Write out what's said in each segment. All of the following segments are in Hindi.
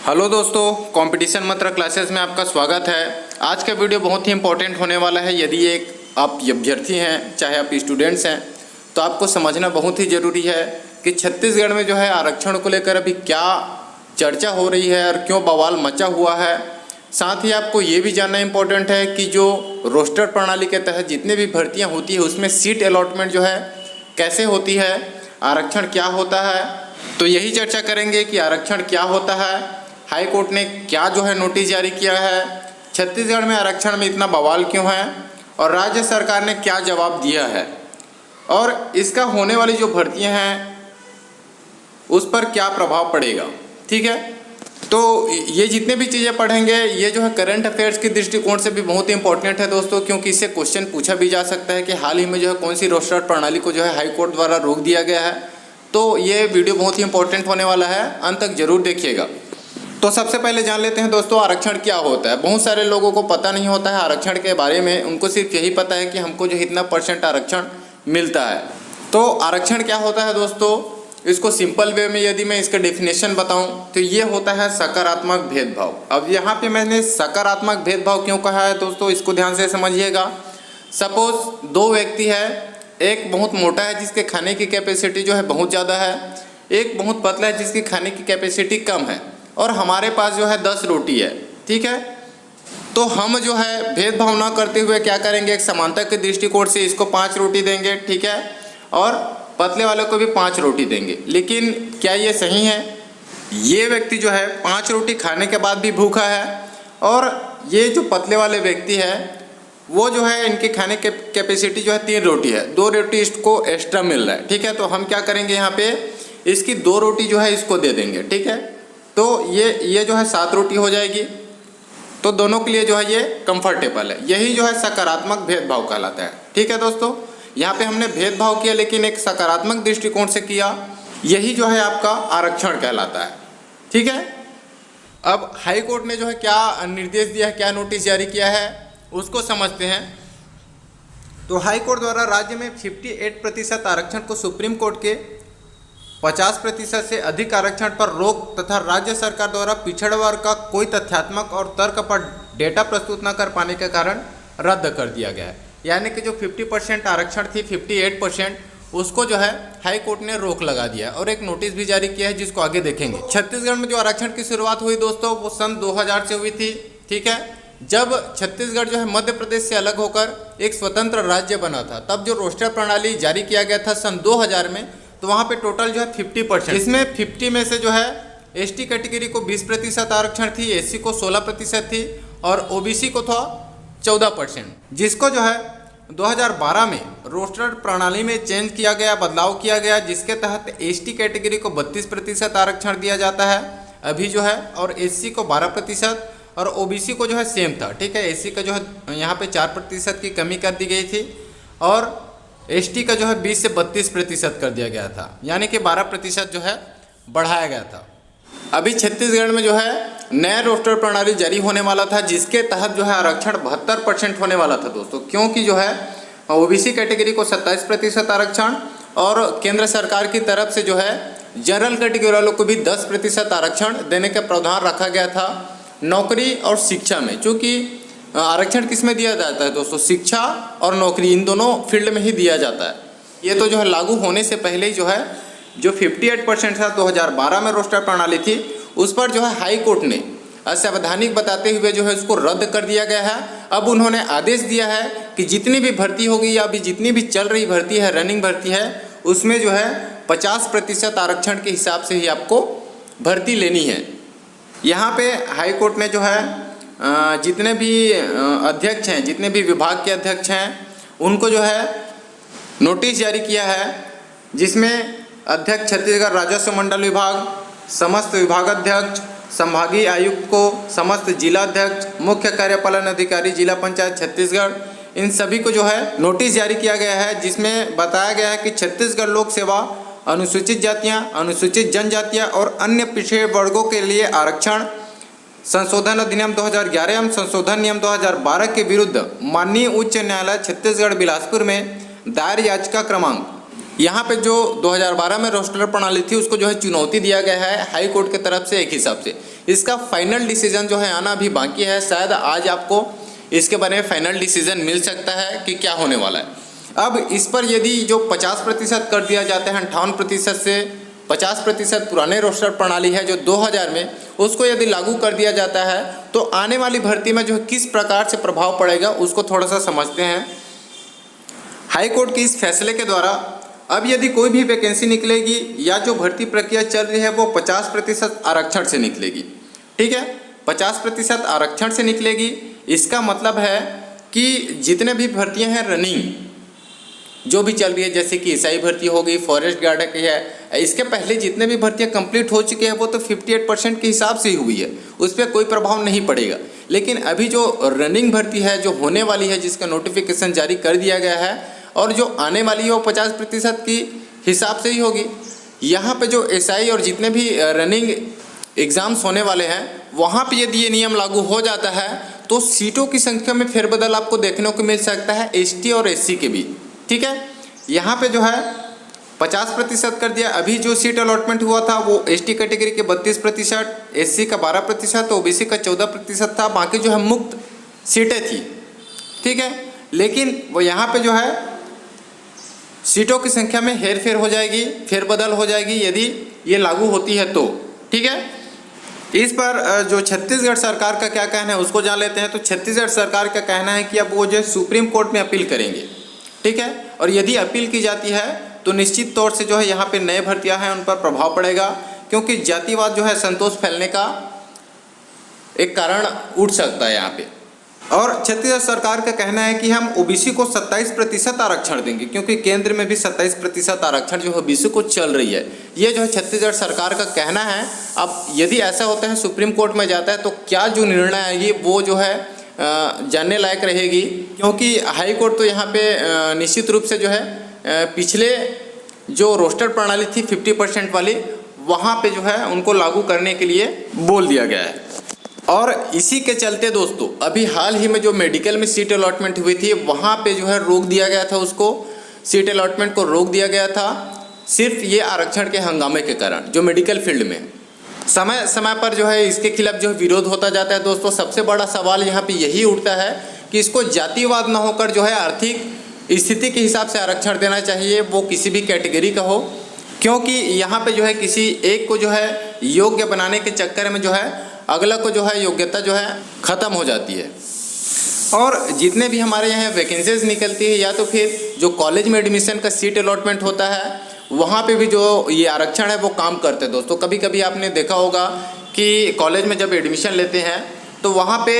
हेलो दोस्तों, कंपटीशन मंत्र क्लासेस में आपका स्वागत है। आज का वीडियो बहुत ही इंपॉर्टेंट होने वाला है। यदि आप अभ्यर्थी हैं, चाहे आप स्टूडेंट्स हैं, तो आपको समझना बहुत ही ज़रूरी है कि छत्तीसगढ़ में जो है आरक्षण को लेकर अभी क्या चर्चा हो रही है और क्यों बवाल मचा हुआ है। साथ ही आपको ये भी जानना इम्पोर्टेंट है कि जो रोस्टर प्रणाली के तहत जितनी भी भर्तियाँ होती है उसमें सीट अलॉटमेंट जो है कैसे होती है, आरक्षण क्या होता है। तो यही चर्चा करेंगे कि आरक्षण क्या होता है, हाई कोर्ट ने क्या जो है नोटिस जारी किया है, छत्तीसगढ़ में आरक्षण में इतना बवाल क्यों है और राज्य सरकार ने क्या जवाब दिया है और इसका होने वाली जो भर्तियां हैं उस पर क्या प्रभाव पड़ेगा। ठीक है, तो ये जितने भी चीज़ें पढ़ेंगे ये जो है करंट अफेयर्स के दृष्टिकोण से भी बहुत ही इंपॉर्टेंट है दोस्तों, क्योंकि इससे क्वेश्चन पूछा भी जा सकता है कि हाल ही में जो है कौन सी रोस्टर प्रणाली को जो है हाई कोर्ट द्वारा रोक दिया गया है। तो ये वीडियो बहुत ही इंपॉर्टेंट होने वाला है, अंत तक जरूर देखिएगा। तो सबसे पहले जान लेते हैं दोस्तों आरक्षण क्या होता है। बहुत सारे लोगों को पता नहीं होता है आरक्षण के बारे में, उनको सिर्फ यही पता है कि हमको जो इतना % आरक्षण मिलता है। तो आरक्षण क्या होता है दोस्तों, इसको सिंपल वे में यदि मैं इसका डेफिनेशन बताऊं तो ये होता है सकारात्मक भेदभाव। अब यहाँ पे मैंने सकारात्मक भेदभाव क्यों कहा है दोस्तों, इसको ध्यान से समझिएगा। सपोज दो व्यक्ति है, एक बहुत मोटा है जिसके खाने की कैपेसिटी जो है बहुत ज़्यादा है, एक बहुत पतला है जिसकी खाने की कैपेसिटी कम है, और हमारे पास जो है 10 रोटी है। ठीक है, तो हम जो है भेदभाव ना करते हुए क्या करेंगे, एक समानता के दृष्टिकोण से इसको 5 रोटी देंगे, ठीक है, और पतले वाले को भी 5 रोटी देंगे। लेकिन क्या ये सही है? ये व्यक्ति जो है 5 रोटी खाने के बाद भी भूखा है और ये जो पतले वाले व्यक्ति है वो जो है इनके खाने के कैपेसिटी जो है 3 रोटी है, 2 रोटी इसको एक्स्ट्रा मिल रहा है। ठीक है, तो हम क्या करेंगे, यहाँ पे इसकी 2 रोटी जो है इसको दे देंगे। ठीक है, तो ये जो है 7 रोटी हो जाएगी, तो दोनों के लिए जो है ये कंफर्टेबल है। यही जो है सकारात्मक भेदभाव कहलाता है। ठीक है दोस्तों, यहाँ पे हमने भेदभाव किया लेकिन एक सकारात्मक दृष्टिकोण से किया, यही जो है आपका आरक्षण कहलाता है। ठीक है, अब हाई कोर्ट ने जो है क्या निर्देश दिया है, क्या नोटिस जारी किया है उसको समझते हैं। तो हाई कोर्ट द्वारा राज्य में 58% आरक्षण को सुप्रीम कोर्ट के 50% से अधिक आरक्षण पर रोक तथा राज्य सरकार द्वारा पिछड़ा वर्ग का कोई तथ्यात्मक और तर्क पर डेटा प्रस्तुत न कर पाने के कारण रद्द कर दिया गया है। यानी कि जो 50% आरक्षण थी, 58%, उसको जो है हाई कोर्ट ने रोक लगा दिया और एक नोटिस भी जारी किया है जिसको आगे देखेंगे। छत्तीसगढ़ में जो आरक्षण की शुरुआत हुई दोस्तों वो सन 2000 से हुई थी। ठीक है, जब छत्तीसगढ़ जो है मध्य प्रदेश से अलग होकर एक स्वतंत्र राज्य बना था, तब जो रोस्टर प्रणाली जारी किया गया था सन 2000 में, तो वहाँ पे टोटल जो है 50%, इसमें 50 में से जो है एसटी कैटेगरी को 20% आरक्षण थी, एससी को 16% थी और ओबीसी को था 14%, जिसको जो है 2012 में रोस्टर प्रणाली में चेंज किया गया, बदलाव किया गया, जिसके तहत एसटी कैटेगरी को 32% आरक्षण दिया जाता है अभी जो है, और एससी को 12% और ओबीसी को जो है सेम था। ठीक है, एससी का जो है यहाँ पे 4% की कमी कर दी गई थी और एसटी का जो है 20 से 32% कर दिया गया था, यानी कि 12% जो है बढ़ाया गया था। अभी छत्तीसगढ़ में जो है नया रोस्टर प्रणाली जारी होने वाला था, जिसके तहत जो है आरक्षण 72% होने वाला था दोस्तों, क्योंकि जो है ओबीसी कैटेगरी को 27% आरक्षण और केंद्र सरकार की तरफ से जो है जनरल कैटेगरी वालों को भी 10% आरक्षण देने का प्रावधान रखा गया था नौकरी और शिक्षा में। चूँकि आरक्षण किस में दिया जाता है दोस्तों, शिक्षा और नौकरी, इन दोनों फील्ड में ही दिया जाता है। ये तो जो है लागू होने से पहले ही जो है जो 58% था 2012 में रोस्टर प्रणाली थी, उस पर जो है हाई कोर्ट ने असंवैधानिक बताते हुए जो है उसको रद्द कर दिया गया है। अब उन्होंने आदेश दिया है कि जितनी भी भर्ती होगी या अभी जितनी भी चल रही भर्ती है, रनिंग भर्ती है, उसमें जो है 50% आरक्षण के हिसाब से ही आपको भर्ती लेनी है। यहाँ पे हाई कोर्ट ने जो है जितने भी अध्यक्ष हैं, जितने भी विभाग के अध्यक्ष हैं, उनको जो है नोटिस जारी किया है, जिसमें अध्यक्ष छत्तीसगढ़ राजस्व मंडल विभाग, समस्त विभागाध्यक्ष, संभागीय आयुक्त को, समस्त जिलाध्यक्ष, मुख्य कार्यपालन अधिकारी जिला पंचायत छत्तीसगढ़, इन सभी को जो है नोटिस जारी किया गया है, जिसमें बताया गया है कि छत्तीसगढ़ लोक सेवा अनुसूचित जातियाँ, अनुसूचित जनजातियाँ और अन्य पिछड़े वर्गों के लिए आरक्षण संशोधन अधिनियम 2011 एवं संशोधन नियम 2012 के विरुद्ध माननीय उच्च न्यायालय छत्तीसगढ़ बिलासपुर में दायर याचिका क्रमांक, यहाँ पे जो 2012 में रोस्टर प्रणाली थी उसको जो है चुनौती दिया गया है हाई कोर्ट के तरफ से एक हिसाब से, इसका फाइनल डिसीजन जो है आना अभी बाकी है। शायद आज आपको इसके बारे में फाइनल डिसीजन मिल सकता है कि क्या होने वाला है। अब इस पर यदि जो 50% कर दिया जाता है 58% से 50% पुराने रोस्टर प्रणाली है जो 2000 में, उसको यदि लागू कर दिया जाता है तो आने वाली भर्ती में जो किस प्रकार से प्रभाव पड़ेगा उसको थोड़ा सा समझते हैं। हाई कोर्ट के इस फैसले के द्वारा अब यदि कोई भी वैकेंसी निकलेगी या जो भर्ती प्रक्रिया चल रही है वो 50% आरक्षण से निकलेगी। ठीक है, 50% आरक्षण से निकलेगी। इसका मतलब है कि जितने भी भर्तियां हैं रनिंग जो भी चल रही है, जैसे कि एसआई भर्ती हो गई, फॉरेस्ट गार्ड की है, इसके पहले जितने भी भर्तियां कंप्लीट हो चुकी है वो तो 58% के हिसाब से ही हुई है, उस पर कोई प्रभाव नहीं पड़ेगा। लेकिन अभी जो रनिंग भर्ती है जो होने वाली है, जिसका नोटिफिकेशन जारी कर दिया गया है और जो आने वाली है वो 50% की हिसाब से ही होगी। यहाँ पे जो एसआई और जितने भी रनिंग एग्ज़ाम्स होने वाले हैं वहाँ पे यदि ये नियम लागू हो जाता है तो सीटों की संख्या में फेरबदल आपको देखने को मिल सकता है एसटी और एससी के भी। ठीक है, यहाँ पे जो है 50% कर दिया। अभी जो सीट अलॉटमेंट हुआ था वो एसटी कैटेगरी के 32%, एससी का 12%, ओबीसी का 14% था। बाकी जो है मुक्त सीटें थी। ठीक है, लेकिन वो यहाँ पे जो है सीटों की संख्या में हेरफेर हो जाएगी, फेरबदल हो जाएगी यदि ये लागू होती है तो। ठीक है, इस पर जो छत्तीसगढ़ सरकार का क्या कहना है उसको जान लेते हैं। तो छत्तीसगढ़ सरकार का कहना है कि अब वो जो सुप्रीम कोर्ट में अपील करेंगे। ठीक है, और यदि अपील की जाती है तो निश्चित तौर से जो है यहाँ पे नए भर्तियाँ हैं उन पर प्रभाव पड़ेगा, क्योंकि जातिवाद जो है संतोष फैलने का एक कारण उठ सकता है यहाँ पे। और छत्तीसगढ़ सरकार का कहना है कि हम ओबीसी को 27% आरक्षण देंगे, क्योंकि केंद्र में भी 27% आरक्षण जो ओबीसी को चल रही है। ये जो है छत्तीसगढ़ सरकार का कहना है। अब यदि ऐसा होता है सुप्रीम कोर्ट में जाता है तो क्या जो निर्णय आएगी वो जो है जानने लायक रहेगी, क्योंकि हाई कोर्ट तो यहाँ पे निश्चित रूप से जो है पिछले जो रोस्टर प्रणाली थी 50% वाली, वहाँ पे जो है उनको लागू करने के लिए बोल दिया गया है। और इसी के चलते दोस्तों अभी हाल ही में जो मेडिकल में सीट अलॉटमेंट हुई थी वहाँ पे जो है रोक दिया गया था, उसको सीट अलॉटमेंट को रोक दिया गया था सिर्फ ये आरक्षण के हंगामे के कारण। जो मेडिकल फील्ड में समय समय पर जो है इसके खिलाफ जो विरोध होता जाता है दोस्तों। सबसे बड़ा सवाल यहाँ पे यही उठता है कि इसको जातिवाद न होकर जो है आर्थिक स्थिति के हिसाब से आरक्षण देना चाहिए, वो किसी भी कैटेगरी का हो, क्योंकि यहाँ पे जो है किसी एक को जो है योग्य बनाने के चक्कर में जो है अगला को जो है योग्यता जो है ख़त्म हो जाती है। और जितने भी हमारे यहाँ वैकेंसीज निकलती है या तो फिर जो कॉलेज में एडमिशन का सीट अलॉटमेंट होता है वहाँ पे भी जो ये आरक्षण है वो काम करते हैं दोस्तों। कभी कभी आपने देखा होगा कि कॉलेज में जब एडमिशन लेते हैं तो वहाँ पे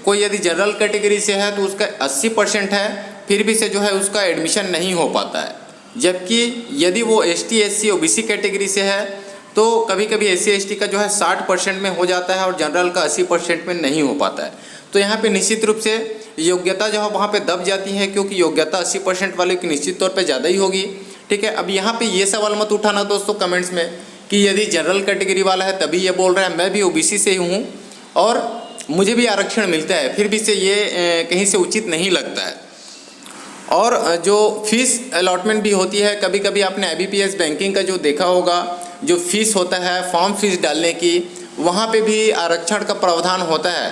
कोई यदि जनरल कैटेगरी से है तो उसका 80% है, फिर भी से जो है उसका एडमिशन नहीं हो पाता है। जबकि यदि वो एसटी एससी ओबीसी कैटेगरी से है तो कभी कभी एससी एसटी का जो है 60% में हो जाता है और जनरल का 80% में नहीं हो पाता है। तो यहाँ पे निश्चित रूप से योग्यता जो है वहाँ पे दब जाती है, क्योंकि योग्यता 80% वाले की निश्चित तौर पे ज़्यादा ही होगी। ठीक है, अब यहाँ पे ये सवाल मत उठाना दोस्तों कमेंट्स में कि यदि जनरल कैटेगरी वाला है तभी ये बोल रहा है, मैं भी ओबीसी से ही हूँ और मुझे भी आरक्षण मिलता है, फिर भी से ये कहीं से उचित नहीं लगता है। और जो फीस अलॉटमेंट भी होती है, कभी कभी आपने IBPS बैंकिंग का जो देखा होगा, जो फीस होता है फॉर्म फीस डालने की, वहाँ पे भी आरक्षण का प्रावधान होता है।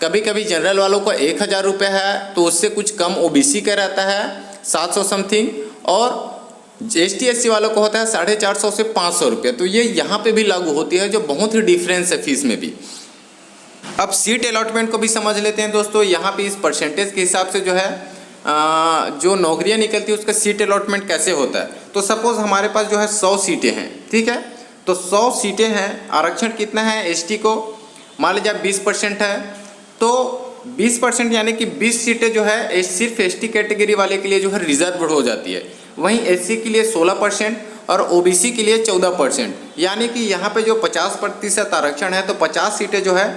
कभी कभी जनरल वालों को 1000 रुपये है तो उससे कुछ कम ओबीसी का रहता है 700 समथिंग, और ST SC वालों को होता है 450 से 500 रुपये। तो ये यहाँ पे भी लागू होती है, जो बहुत ही डिफरेंस है फीस में भी। अब सीट अलॉटमेंट को भी समझ लेते हैं दोस्तों। यहाँ पे इस परसेंटेज के हिसाब से जो है जो नौकरियाँ निकलती है उसका सीट अलॉटमेंट कैसे होता है। तो सपोज़ हमारे पास जो है 100 सीटें हैं, ठीक है, तो 100 सीटें हैं, आरक्षण कितना है ST को मान लीजिए 20% है, तो 20% यानी कि 20 सीटें जो है सिर्फ ST कैटेगरी वाले के लिए जो है रिजर्व हो जाती है। वहीं SC के लिए 16% और OBC के लिए 14%, यानी कि यहाँ पे जो 50% आरक्षण है तो 50 सीटें जो है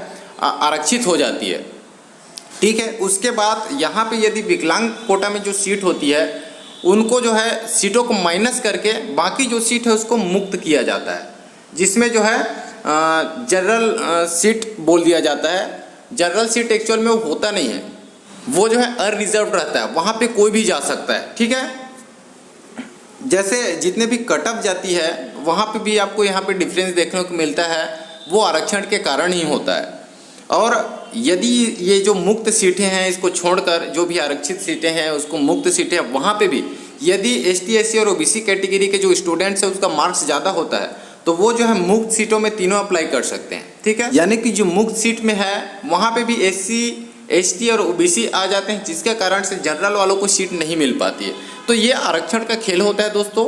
आरक्षित हो जाती है। ठीक है, उसके बाद यहाँ पे यदि विकलांग कोटा में जो सीट होती है उनको जो है सीटों को माइनस करके बाकी जो सीट है उसको मुक्त किया जाता है, जिसमें जो है जनरल सीट बोल दिया जाता है। जनरल सीट एक्चुअल में वो होता नहीं है, वो जो है अनरिजर्व रहता है, वहाँ पे कोई भी जा सकता है। ठीक है, जैसे जितने भी कट ऑफ जाती है वहाँ पे भी आपको यहाँ पे डिफरेंस देखने को मिलता है। वो आरक्षण के कारण ही होता है। और यदि ये जो मुक्त सीटें हैं इसको छोड़कर जो भी आरक्षित सीटें हैं उसको मुक्त सीटें, वहाँ पे भी यदि ST SC और OBC कैटेगरी के जो स्टूडेंट्स हैं उसका मार्क्स ज़्यादा होता है तो वो जो है मुक्त सीटों में तीनों अप्लाई कर सकते हैं। ठीक है, यानी कि जो मुक्त सीट में है वहाँ पे भी SC ST और OBC आ जाते हैं, जिसके कारण से जनरल वालों को सीट नहीं मिल पाती है। तो ये आरक्षण का खेल होता है दोस्तों।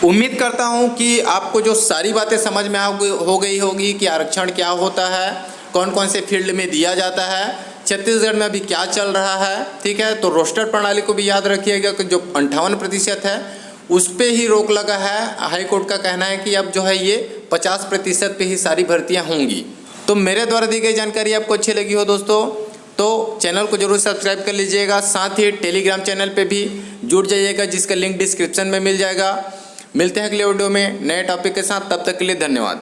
उम्मीद करता हूँ कि आपको जो सारी बातें समझ में हो गई होगी कि आरक्षण क्या होता है, कौन कौन से फील्ड में दिया जाता है, छत्तीसगढ़ में अभी क्या चल रहा है। ठीक है, तो रोस्टर प्रणाली को भी याद रखिएगा कि जो 58% है उस पर ही रोक लगा है। हाई कोर्ट का कहना है कि अब जो है ये 50% पे ही सारी भर्तियां होंगी। तो मेरे द्वारा दी गई जानकारी आपको अच्छी लगी हो दोस्तों तो चैनल को जरूर सब्सक्राइब कर लीजिएगा, साथ ही टेलीग्राम चैनल पे भी जुड़ जाइएगा जिसका लिंक डिस्क्रिप्शन में मिल जाएगा। मिलते हैं अगले वीडियो में नए टॉपिक के साथ, तब तक के लिए धन्यवाद।